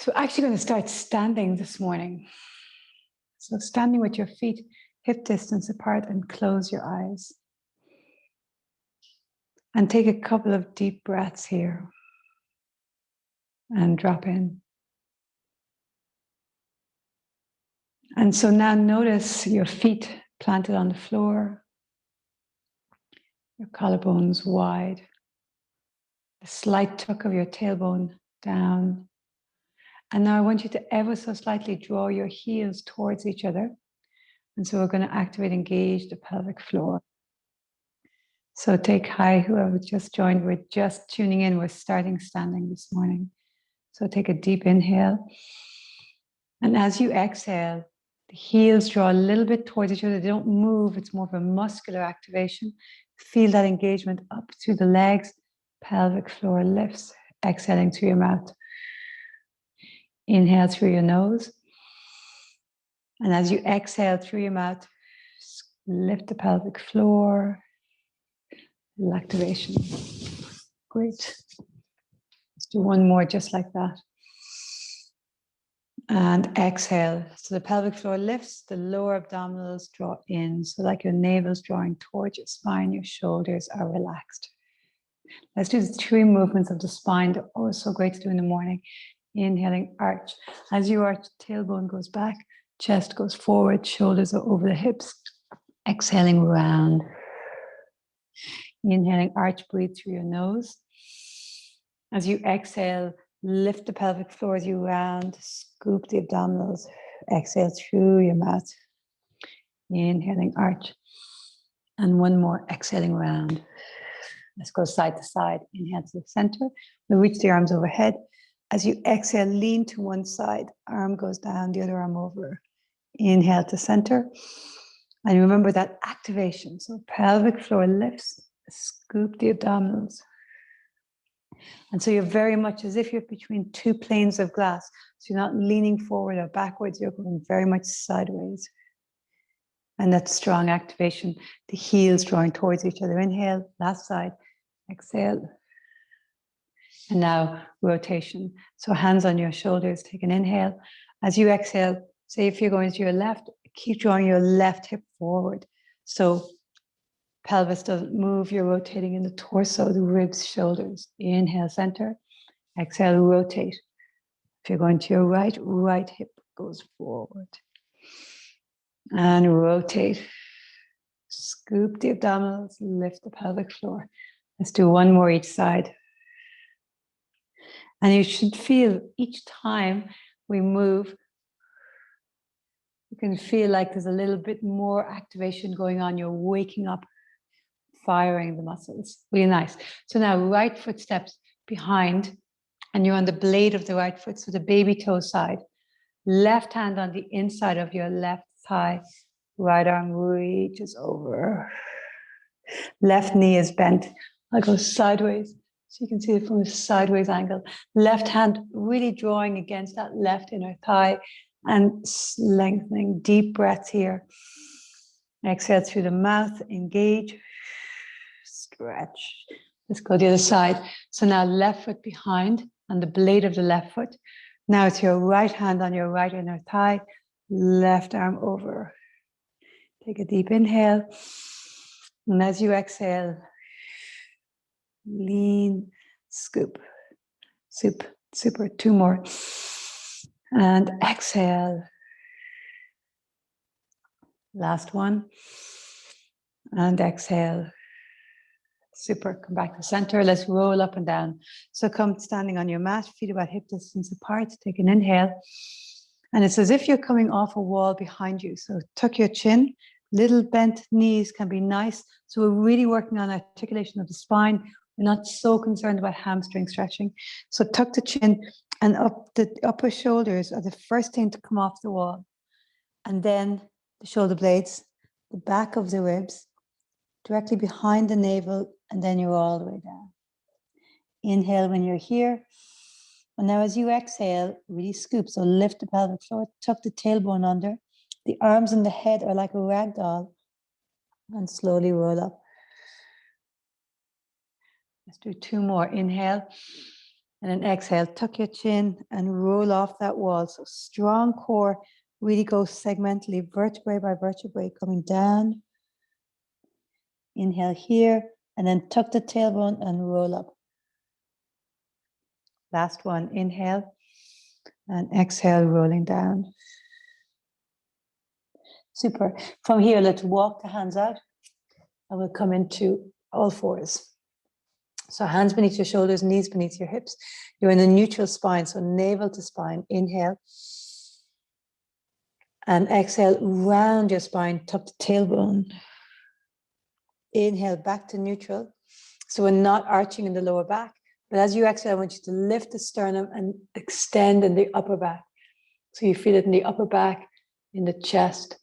So we're actually going to start standing this morning. So standing with your feet hip distance apart and close your eyes. And take a couple of deep breaths here. And drop in. And so now notice your feet planted on the floor. Your collarbones wide. The slight tuck of your tailbone down. And now I want you to ever so slightly draw your heels towards each other. And so we're going to activate, engage the pelvic floor. So take hi, whoever just joined, we're just tuning in, we're starting standing this morning. So take a deep inhale. And as you exhale, the heels draw a little bit towards each other. They don't move, it's more of a muscular activation. Feel that engagement up through the legs, pelvic floor lifts, exhaling through your mouth. Inhale through your nose. And as you exhale through your mouth, lift the pelvic floor. Little activation. Great. Let's do one more just like that. And exhale. So the pelvic floor lifts, the lower abdominals draw in. So like your navel's drawing towards your spine, your shoulders are relaxed. Let's do the 3 movements of the spine. They're always so great to do in the morning. Inhaling, arch. As you arch, tailbone goes back, chest goes forward, shoulders are over the hips. Exhaling, round. Inhaling, arch, breathe through your nose. As you exhale, lift the pelvic floor as you round, scoop the abdominals. Exhale through your mouth. Inhaling, arch. And one more, exhaling, round. Let's go side to side. Inhale to the center. We'll reach the arms overhead. As you exhale, lean to one side. Arm goes down, the other arm over. Inhale to center. And remember that activation. So pelvic floor lifts, scoop the abdominals. And so you're very much as if you're between 2 planes of glass. So you're not leaning forward or backwards, you're going very much sideways. And that strong activation, the heels drawing towards each other. Inhale, last side, exhale. And now rotation. So hands on your shoulders, take an inhale. As you exhale, say if you're going to your left, keep drawing your left hip forward. So pelvis doesn't move, you're rotating in the torso, the ribs, shoulders. Inhale, center. Exhale, rotate. If you're going to your right, right hip goes forward. And rotate. Scoop the abdominals, lift the pelvic floor. Let's do one more each side. And you should feel each time we move, you can feel like there's a little bit more activation going on. You're waking up, firing the muscles. Really nice. So now right foot steps behind and you're on the blade of the right foot, so the baby toe side. Left hand on the inside of your left thigh. Right arm reaches over. Left knee is bent. I go sideways. So you can see it from a sideways angle. Left hand really drawing against that left inner thigh and lengthening. Deep breaths here. Exhale through the mouth, engage, stretch. Let's go the other side. So now left foot behind on the blade of the left foot. Now it's your right hand on your right inner thigh, left arm over. Take a deep inhale. And as you exhale, lean, scoop, super, 2 more. And exhale. Last one. And exhale. Super, come back to center. Let's roll up and down. So come standing on your mat, feet about hip distance apart. Take an inhale. And it's as if you're coming off a wall behind you. So tuck your chin. Little bent knees can be nice. So we're really working on articulation of the spine. We're not so concerned about hamstring stretching. So tuck the chin and up the upper shoulders are the first thing to come off the wall. And then the shoulder blades, the back of the ribs, directly behind the navel, and then you're all the way down. Inhale when you're here. And now as you exhale, really scoop. So lift the pelvic floor, tuck the tailbone under. The arms and the head are like a rag doll. And slowly roll up. Let's do 2 more. Inhale. And then exhale, tuck your chin and roll off that wall. So strong core, really go segmentally, vertebrae by vertebrae, coming down. Inhale here, and then tuck the tailbone and roll up. Last one, inhale, and exhale, rolling down. Super. From here, let's walk the hands out, and we'll come into all fours. So hands beneath your shoulders, knees beneath your hips. You're in a neutral spine, so navel to spine. Inhale. And exhale, round your spine, tuck the tailbone. Inhale, back to neutral. So we're not arching in the lower back. But as you exhale, I want you to lift the sternum and extend in the upper back. So you feel it in the upper back, in the chest,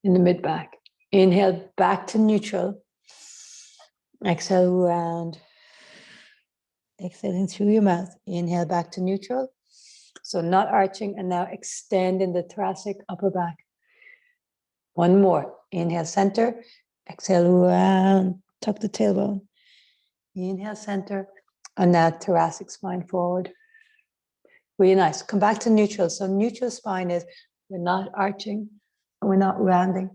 in the mid back. Inhale, back to neutral. Exhale, round. Exhaling through your mouth. Inhale, back to neutral. So not arching, and now extend in the thoracic upper back. One more. Inhale, center. Exhale, round. Tuck the tailbone. Inhale, center. And now thoracic spine forward. Really nice. Come back to neutral. So neutral spine is we're not arching and we're not rounding.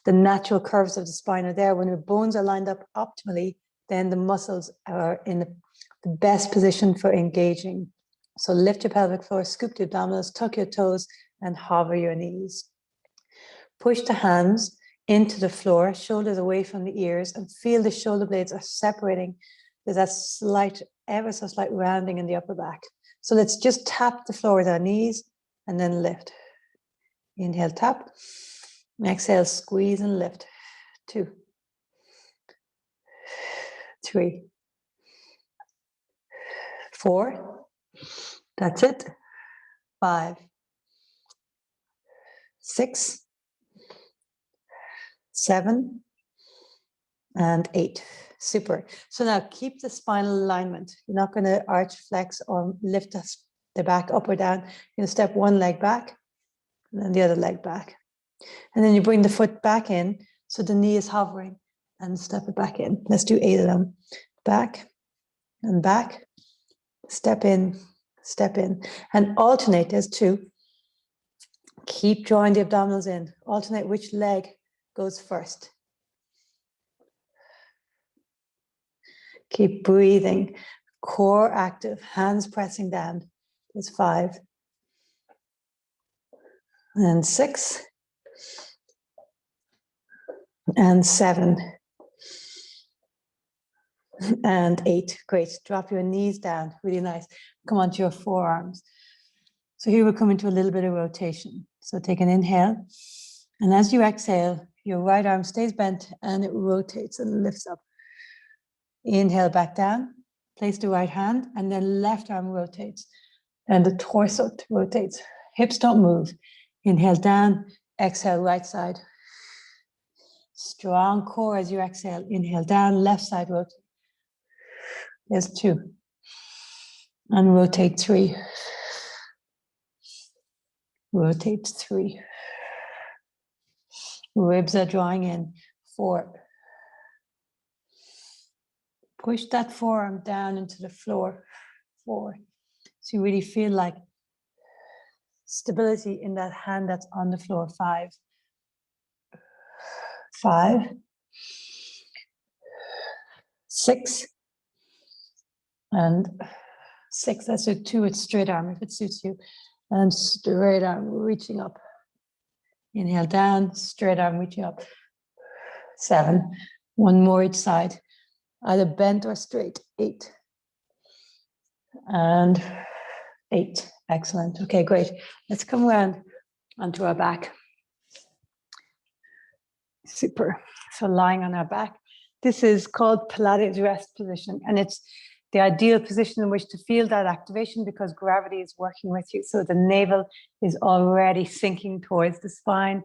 The natural curves of the spine are there. When the bones are lined up optimally, then the muscles are in the best position for engaging. So lift your pelvic floor, scoop the abdominals, tuck your toes, and hover your knees. Push the hands into the floor, shoulders away from the ears, and feel the shoulder blades are separating. There's that slight, ever so slight rounding in the upper back. So let's just tap the floor with our knees and then lift. Inhale, tap. Exhale, squeeze and lift. 2, 3, 4. That's it. 5, 6, 7, and 8. Super. So now keep the spinal alignment. You're not going to arch, flex, or lift the back up or down. You're going to step one leg back and then the other leg back. And then you bring the foot back in so the knee is hovering and step it back in. Let's do 8 of them. Back and back. Step in, and alternate. There's 2. Keep drawing the abdominals in. Alternate which leg goes first. Keep breathing. Core active, hands pressing down. There's 5. And 6. And 7. And 8. Great. Drop your knees down. Really nice. Come onto your forearms. So here we're coming to a little bit of rotation. So take an inhale. And as you exhale, your right arm stays bent and it rotates and lifts up. Inhale back down. Place the right hand and then left arm rotates. And the torso rotates. Hips don't move. Inhale down. Exhale right side. Strong core as you exhale. Inhale down. Left side rotate. There's 2. And rotate 3. Rotate 3. Ribs are drawing in. 4. Push that forearm down into the floor. 4. So you really feel like stability in that hand that's on the floor. 5. 5. 6. And 6. That's a 2. It's straight arm if it suits you. And straight arm reaching up. Inhale down, straight arm reaching up. 7. One more each side. Either bent or straight. 8. And 8. Excellent. Okay, great. Let's come around onto our back. Super. So lying on our back. This is called Pilates rest position. And it's the ideal position in which to feel that activation because gravity is working with you. So the navel is already sinking towards the spine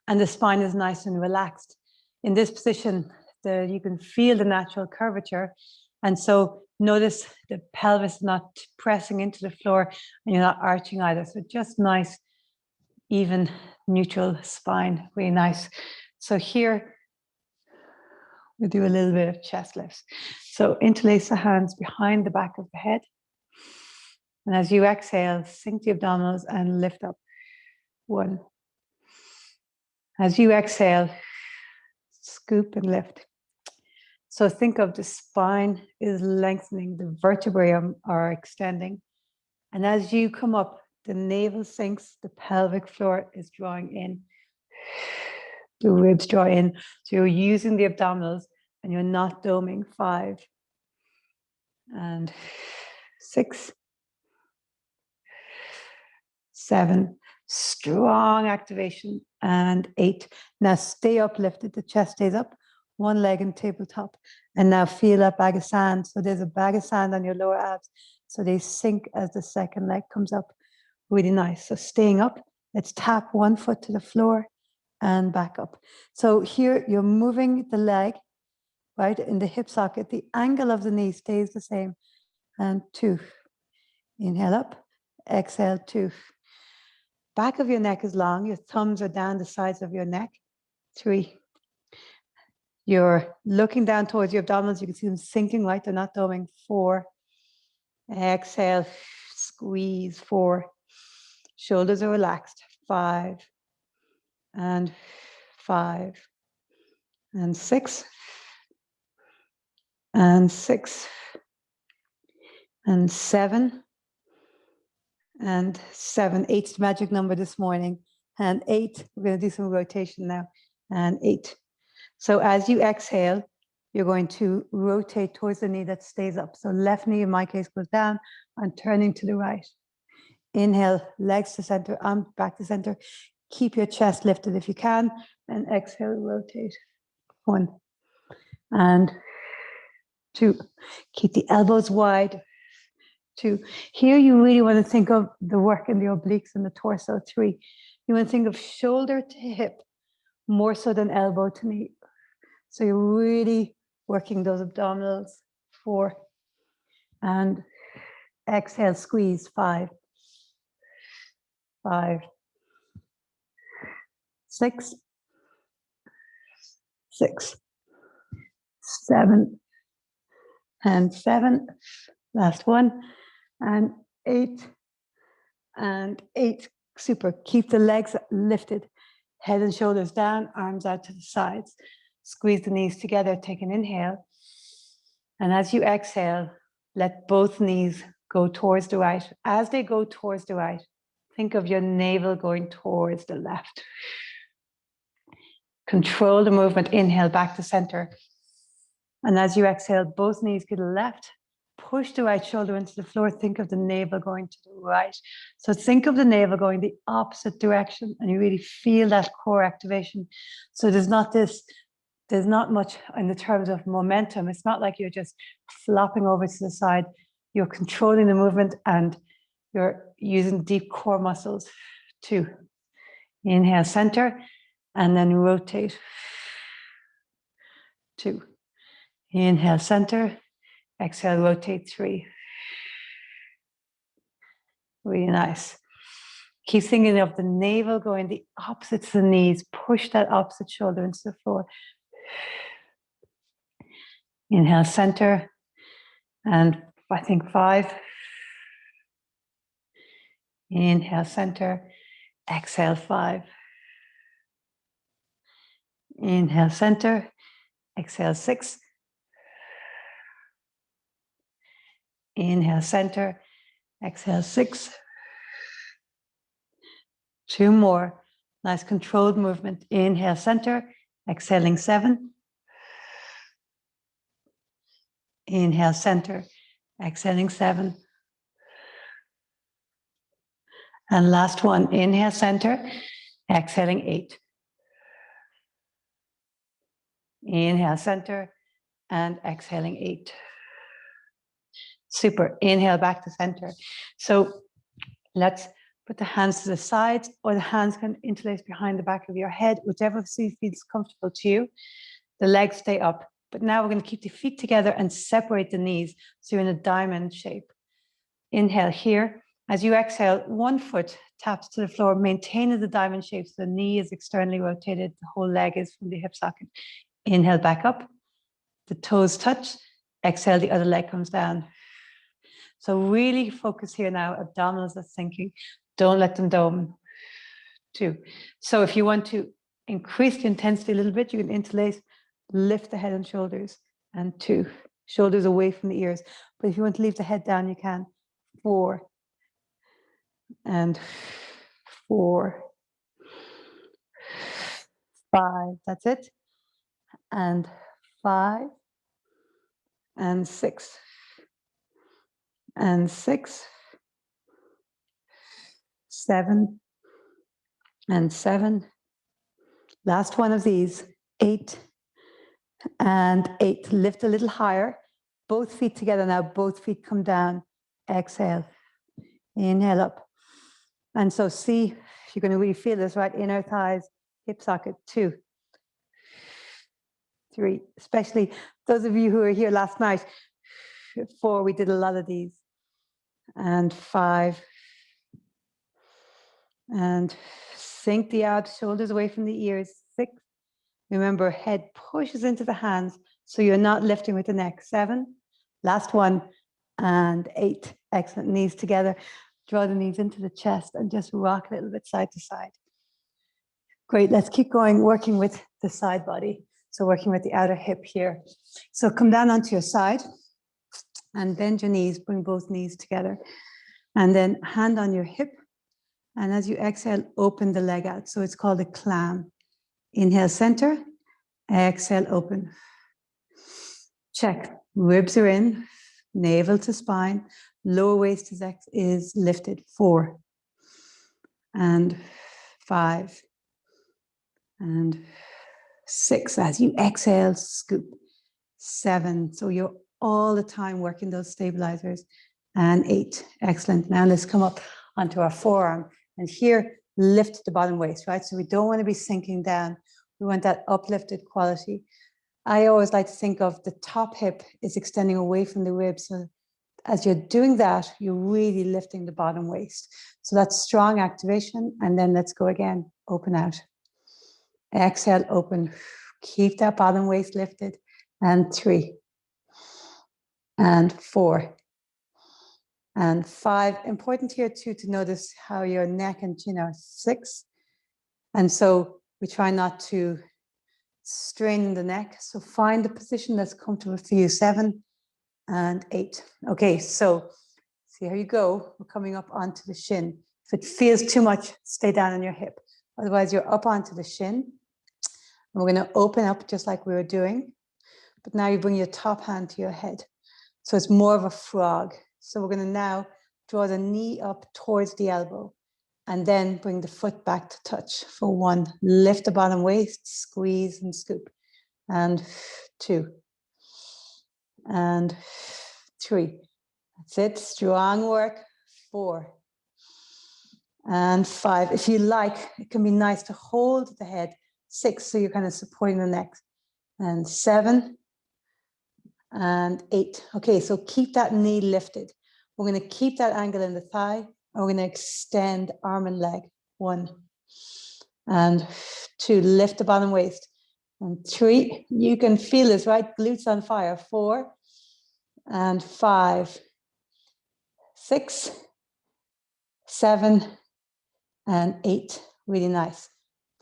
and the spine is nice and relaxed. In this position, you can feel the natural curvature. And so notice the pelvis not pressing into the floor and you're not arching either. So just nice, even, neutral spine, really nice. So here, we'll do a little bit of chest lifts. So interlace the hands behind the back of the head. And as you exhale, sink the abdominals and lift up. 1. As you exhale, scoop and lift. So think of the spine is lengthening, the vertebrae are extending. And as you come up, the navel sinks, the pelvic floor is drawing in. The ribs draw in. So you're using the abdominals and you're not doming. 5 and 6, 7, strong activation, and 8. Now stay uplifted, the chest stays up, one leg in tabletop. And now feel that bag of sand. So there's a bag of sand on your lower abs. So they sink as the second leg comes up. Really nice. So staying up, let's tap one foot to the floor and back up. So here you're moving the leg, right, in the hip socket. The angle of the knee stays the same. And 2. Inhale up, exhale 2. Back of your neck is long. Your thumbs are down the sides of your neck. 3. You're looking down towards your abdominals. You can see them sinking, right? They're not doming. 4. Exhale, squeeze. 4. Shoulders are relaxed. 5 and 5 and 6 and 6 and 7 and 7. 8's the magic number this morning. And 8. We're going to do some rotation now. And 8. So as you exhale, you're going to rotate towards the knee that stays up. So left knee in my case goes down and turning to the right. Inhale, legs to center, arms back to center. Keep your chest lifted if you can. And exhale, rotate. 1 and 2. Keep the elbows wide. 2. Here you really want to think of the work in the obliques and the torso. 3. You want to think of shoulder to hip more so than elbow to knee. So you're really working those abdominals. 4 and exhale, squeeze. 5, 5, 6, 6, 7 and 7. Last one and 8 and 8. Super. Keep the legs lifted, head and shoulders down, arms out to the sides. Squeeze the knees together, take an inhale. And as you exhale, let both knees go towards the right. As they go towards the right, think of your navel going towards the left. Control the movement. Inhale, back to center. And as you exhale, both knees to the left. Push the right shoulder into the floor. Think of the navel going to the right. So think of the navel going the opposite direction, and you really feel that core activation. So there's not much in the terms of momentum. It's not like you're just flopping over to the side. You're controlling the movement and you're using deep core muscles. 2. Inhale, center, and then rotate. 2. Inhale, center. Exhale, rotate. 3. Really nice. Keep thinking of the navel going the opposite to the knees. Push that opposite shoulder into the floor. Inhale, center. And I think 5. Inhale, center. Exhale, 5. Inhale, center. Exhale, 6. Inhale, center. Exhale, 6. 2 more. Nice controlled movement. Inhale, center. Exhaling, 7. Inhale, center. Exhaling, 7. And last one. Inhale, center. Exhaling, 8. Inhale, center. And exhaling, 8. Super. Inhale, back to center. So let's put the hands to the sides, or the hands can interlace behind the back of your head, whichever feels comfortable to you. The legs stay up. But now we're going to keep the feet together and separate the knees. So you're in a diamond shape. Inhale here. As you exhale, one foot taps to the floor, maintaining the diamond shape. So the knee is externally rotated. The whole leg is from the hip socket. Inhale, back up. The toes touch. Exhale, the other leg comes down. So really focus here now, abdominals are sinking. Don't let them dome. 2. So if you want to increase the intensity a little bit, you can interlace, lift the head and shoulders, and 2. Shoulders away from the ears. But if you want to leave the head down, you can. 4. And 4. 5. That's it. And 5. And 6. And 6. 7. And 7. Last one of these. 8. And 8. Lift a little higher. Both feet together now. Both feet come down. Exhale. Inhale up. And so see, you're going to really feel this, right? Inner thighs, hip socket. 2. 3. Especially those of you who were here last night. 4. We did a lot of these. And 5. And sink the abs, shoulders away from the ears. 6. Remember, head pushes into the hands, so you're not lifting with the neck. 7. Last one. And 8. Excellent. Knees together. Draw the knees into the chest and just rock a little bit side to side. Great. Let's keep going, working with the side body. So working with the outer hip here. So come down onto your side and bend your knees. Bring both knees together. And then hand on your hip. And as you exhale, open the leg out. So it's called a clam. Inhale, center. Exhale, open. Check. Ribs are in. Navel to spine. Lower waist is lifted. 4. And 5. And 6. As you exhale, scoop. 7. So you're all the time working those stabilizers. And 8. Excellent. Now let's come up onto our forearm. And here, lift the bottom waist, right? So we don't want to be sinking down. We want that uplifted quality. I always like to think of the top hip is extending away from the ribs. So as you're doing that, you're really lifting the bottom waist. So that's strong activation. And then let's go again. Open out. Exhale, open. Keep that bottom waist lifted. And 3. And 4. And 5. Important here too to notice how your neck and chin are. 6. And so we try not to strain the neck. So find the position that's comfortable for you. 7 and 8. Okay, so see how you go. We're coming up onto the shin. If it feels too much, stay down on your hip. Otherwise, you're up onto the shin. And we're going to open up just like we were doing. But now you bring your top hand to your head. So it's more of a frog. So we're going to now draw the knee up towards the elbow and then bring the foot back to touch. For 1, lift the bottom waist, squeeze and scoop. And 2. And 3. That's it. Strong work. 4. And 5. If you like, it can be nice to hold the head. 6, so you're kind of supporting the neck. And 7. And 8. Okay, so keep that knee lifted. We're going to keep that angle in the thigh. And we're going to extend arm and leg. 1. And 2. Lift the bottom waist. And 3. You can feel this, right? Glutes on fire. 4. And 5. 6. 7. And 8. Really nice.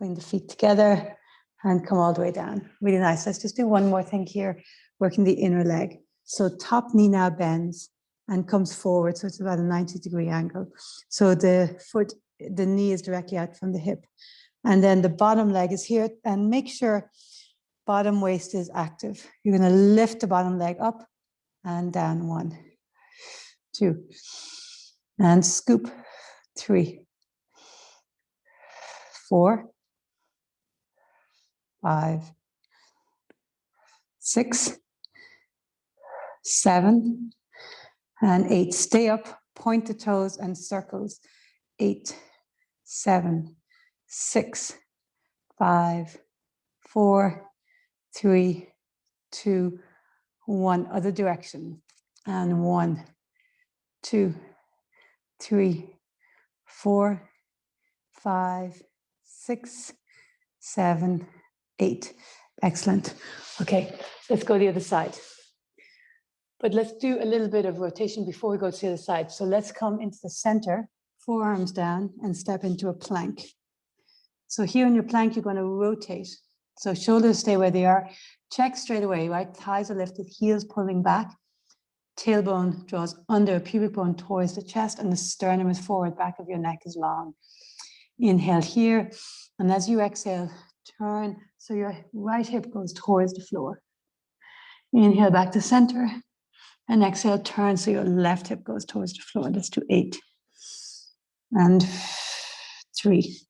Bring the feet together and come all the way down. Really nice. Let's just do one more thing here. Working the inner leg. So top knee now bends and comes forward. So it's about a 90-degree angle. So the knee is directly out from the hip. And then the bottom leg is here. And make sure bottom waist is active. You're going to lift the bottom leg up and down. 1, 2. And scoop. 3, 4, 5, 6, 7, and 8. Stay up, point the toes and circles. 8, 7, 6, 5, 4, 3, 2, 1. Other direction. And 1, 2, 3, 4, 5, 6, 7, 8. Excellent. Okay, let's go the other side. But let's do a little bit of rotation before we go to the other side. So let's come into the center, forearms down, and step into a plank. So here in your plank, you're going to rotate. So shoulders stay where they are. Check straight away, right? Thighs are lifted, heels pulling back. Tailbone draws under, pubic bone towards the chest, and the sternum is forward, back of your neck is long. Inhale here, and as you exhale, turn so your right hip goes towards the floor. Inhale back to center, and exhale, turn so your left hip goes towards the floor. Let's do 8. And 3,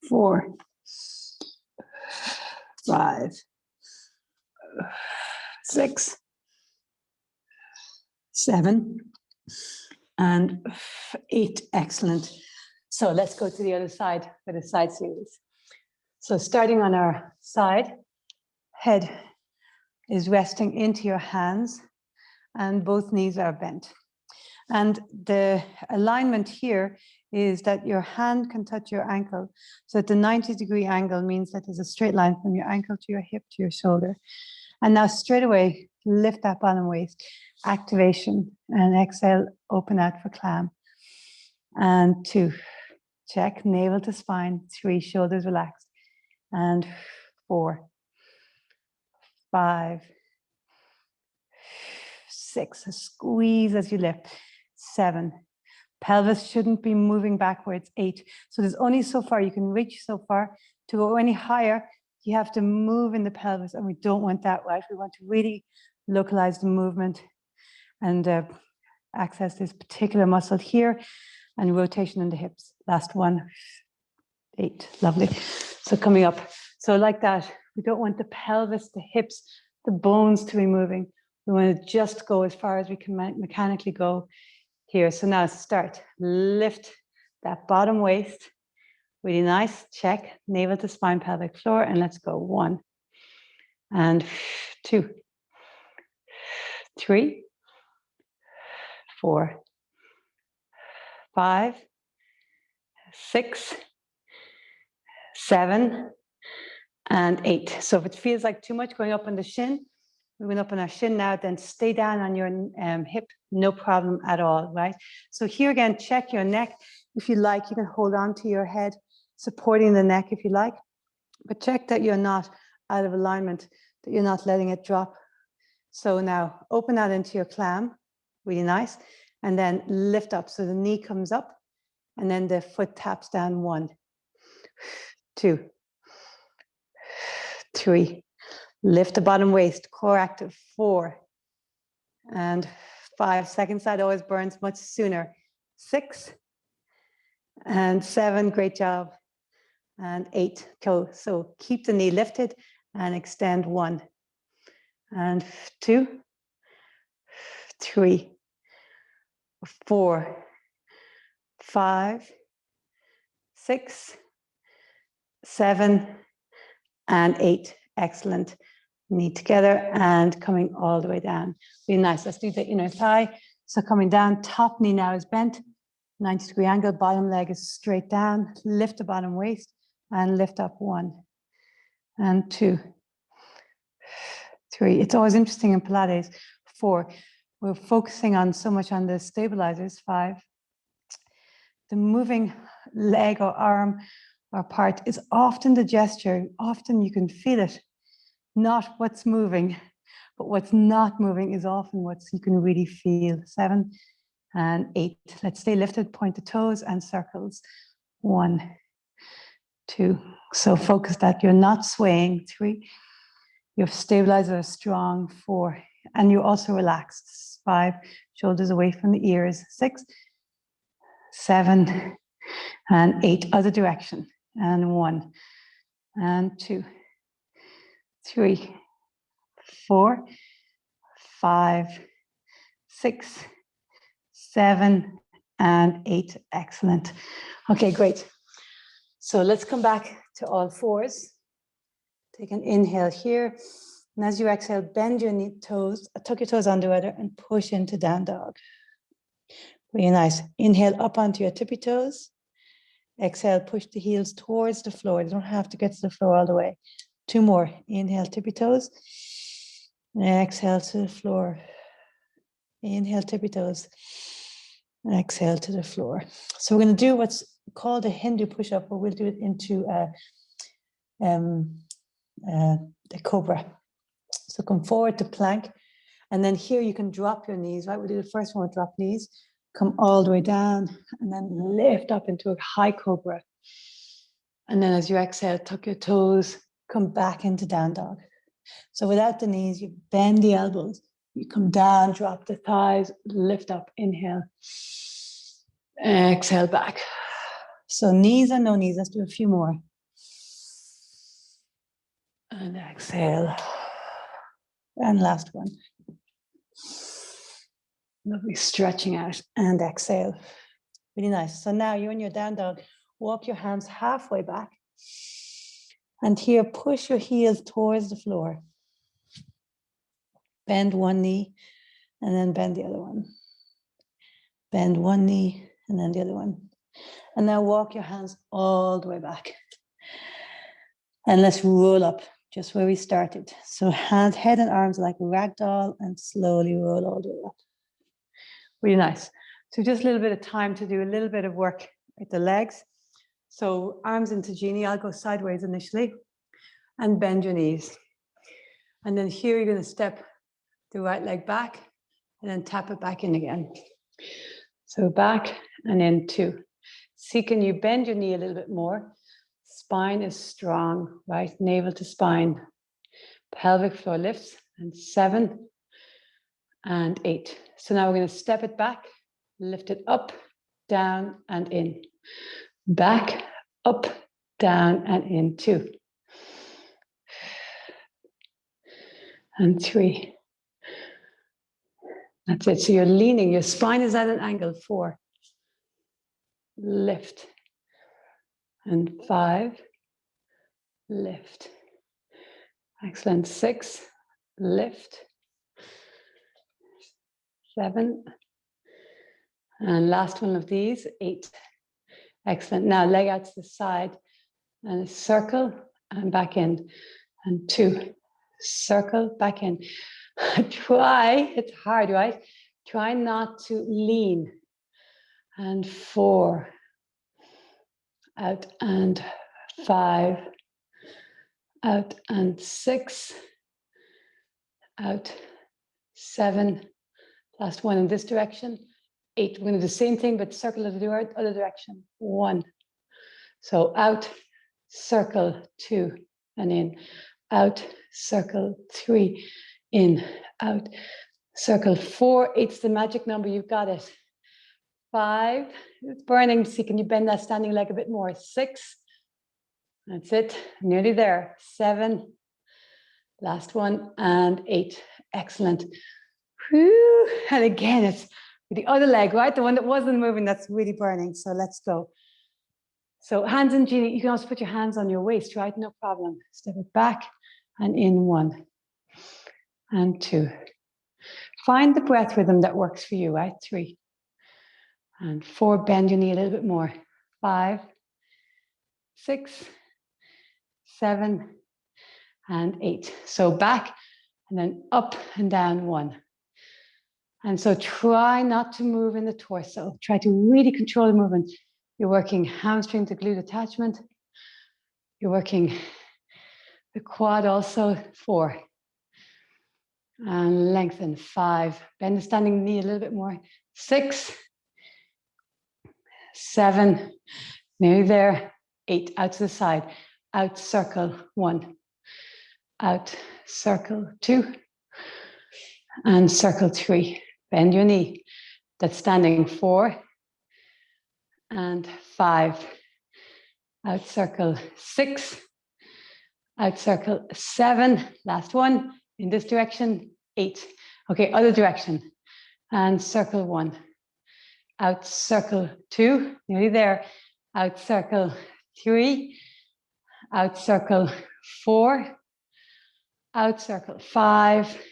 4, 5, 6, 7, and 8. Excellent. So let's go to the other side for the side series. So starting on our side, head is resting into your hands and both knees are bent. And the alignment here is that your hand can touch your ankle. So at the 90-degree angle means that there's a straight line from your ankle to your hip to your shoulder. And now straight away, lift that bottom waist, activation, and exhale, open out for clam. And 2, check, navel to spine, 3, shoulders relaxed. And 4, 5, 6, a squeeze as you lift. 7, pelvis shouldn't be moving backwards. 8, so there's only so far you can reach so far. To go any higher, you have to move in the pelvis, and we don't want that, right? We want to really localize the movement and access this particular muscle here, and rotation in the hips. Last one, 8, lovely. So coming up, so like that, we don't want the pelvis, the hips, the bones to be moving. We want to just go as far as we can mechanically go here. So now start, lift that bottom waist, really nice, check, navel to spine, pelvic floor, and let's go. 1, and 2, 3, 4, 5, 6, 7, and 8. So if it feels like too much going up on the shin, moving up on our shin now, then stay down on your hip, no problem at all, right? So here again, check your neck. If you like, you can hold on to your head, supporting the neck if you like, but check that you're not out of alignment, that you're not letting it drop. So now open that into your clam, really nice, and then lift up. So the knee comes up, and then the foot taps down. 1, 2, 3, lift the bottom waist, core active. 4, and 5, second side always burns much sooner. 6, and 7, great job. And 8, go. So keep the knee lifted and extend. 1, and 2, 3, 4, 5, 6, 7, and 8. Excellent. Knee together and coming all the way down. Really nice. Let's do the inner thigh. So coming down, top knee now is bent, 90-degree angle, bottom leg is straight down. Lift the bottom waist and lift up. 1, and 2, 3. It's always interesting in Pilates. 4, we're focusing on so much on the stabilizers. 5, the moving leg or arm or part is often the gesture. Often you can feel it, not what's moving, but what's not moving is often what you can really feel. 7, and 8. Let's stay lifted, point the toes and circles. 1, 2. So focus that you're not swaying. 3, your stabilizer is strong. 4, and you're also relaxed. 5, shoulders away from the ears. 6, 7, and 8. Other direction. And 1, and 2, 3, 4, 5, 6, 7, and 8. Excellent. Okay, great. So let's come back to all fours. Take an inhale here. And as you exhale, bend your knee toes, tuck your toes under other, and push into down dog. Really nice. Inhale up onto your tippy toes. Exhale, push the heels towards the floor. You don't have to get to the floor all the way. 2 more. Inhale, tippy toes. Exhale to the floor. Inhale, tippy toes. Exhale to the floor. So we're going to do what's called a Hindu push-up, but we'll do it into the cobra. So come forward to plank, and then here you can drop your knees, right? We'll do the first one with drop knees, come all the way down, and then lift up into a high cobra. And then as you exhale, tuck your toes, come back into down dog. So without the knees, you bend the elbows, you come down, drop the thighs, lift up, inhale, exhale back. So knees and no knees, let's do a few more. And exhale. And last one. Lovely, stretching out and exhale. Really nice. So now you're in your down dog. Walk your hands halfway back. And here, push your heels towards the floor. Bend one knee and then bend the other one. Bend one knee and then the other one. And now walk your hands all the way back. And let's roll up just where we started. So hands, head and arms like ragdoll and slowly roll all the way up. Really nice. So just a little bit of time to do a little bit of work with the legs. So arms into genie. I'll go sideways initially and bend your knees. And then here you're going to step the right leg back and then tap it back in again. So back and in 2. See, can you bend your knee a little bit more? Spine is strong, right? Navel to spine. Pelvic floor lifts. And 7 and 8. So now we're going to step it back, lift it up, down and in. Back, up, down and in. 2. And 3. That's it. So you're leaning, your spine is at an angle. 4. Lift. And 5. Lift. Excellent. 6. Lift. 7. And last one of these, 8. Excellent. Now leg out to the side and a circle and back in. And 2. Circle back in. Try, it's hard, right? Try not to lean. And 4. Out and 5. Out and 6. Out. 7. Last one in this direction. 8. We're going to do the same thing, but circle of the other direction. 1. So out, circle, 2, and in. Out, circle, 3, in, out, circle, 4. 8's the magic number. You've got it. 5. It's burning. See, can you bend that standing leg a bit more? 6. That's it. Nearly there. 7. Last one. And 8. Excellent. Whew. And again, it's the other leg, right? The one that wasn't moving, that's really burning. So let's go. So hands in genie. You can also put your hands on your waist, right? No problem. Step it back and in. 1 and 2. Find the breath rhythm that works for you, right? 3 and 4. Bend your knee a little bit more. 5, 6, 7, and 8. So back and then up and down. 1. And so try not to move in the torso. Try to really control the movement. You're working hamstring to glute attachment. You're working the quad also. 4. And lengthen. 5. Bend the standing knee a little bit more. 6, 7. Nearly there. 8. Out to the side. Out, circle. 1. Out, circle. 2. And circle. 3. Bend your knee. That's standing. 4 and 5. Out circle. 6. Out circle. 7. Last one. In this direction. 8. Okay, other direction. And circle. 1. Out circle. 2. Nearly there. Out circle. 3. Out circle. 4. Out circle. 5.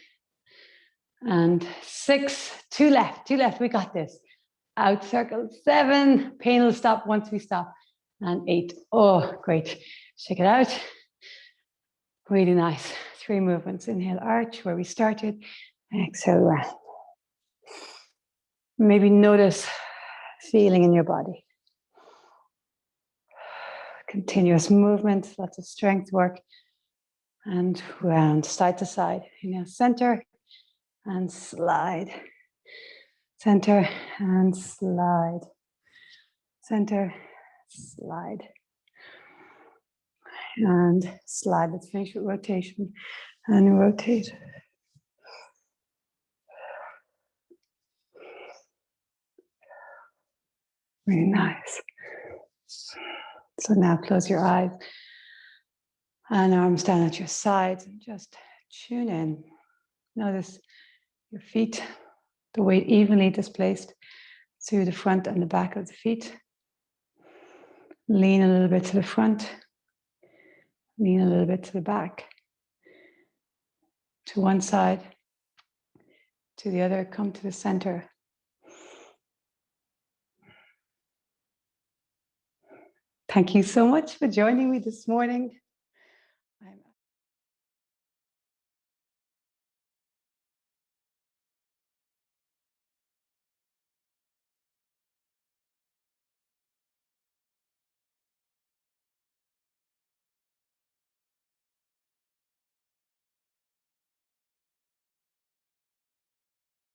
And 6, 2 left, 2 left. We got this. Out circle. 7. Pain will stop once we stop. And 8. Oh, great. Check it out. Really nice. 3 movements. Inhale, arch, where we started. Exhale, round. Maybe notice feeling in your body. Continuous movement, lots of strength work. And round, side to side. Inhale, center and slide. Center and slide. Center, slide. And slide. Let's finish with rotation and rotate. Really nice. So now close your eyes and arms down at your sides and just tune in. Notice your feet, the weight evenly displaced through the front and the back of the feet. Lean a little bit to the front. Lean a little bit to the back. To one side, to the other, come to the center. Thank you so much for joining me this morning.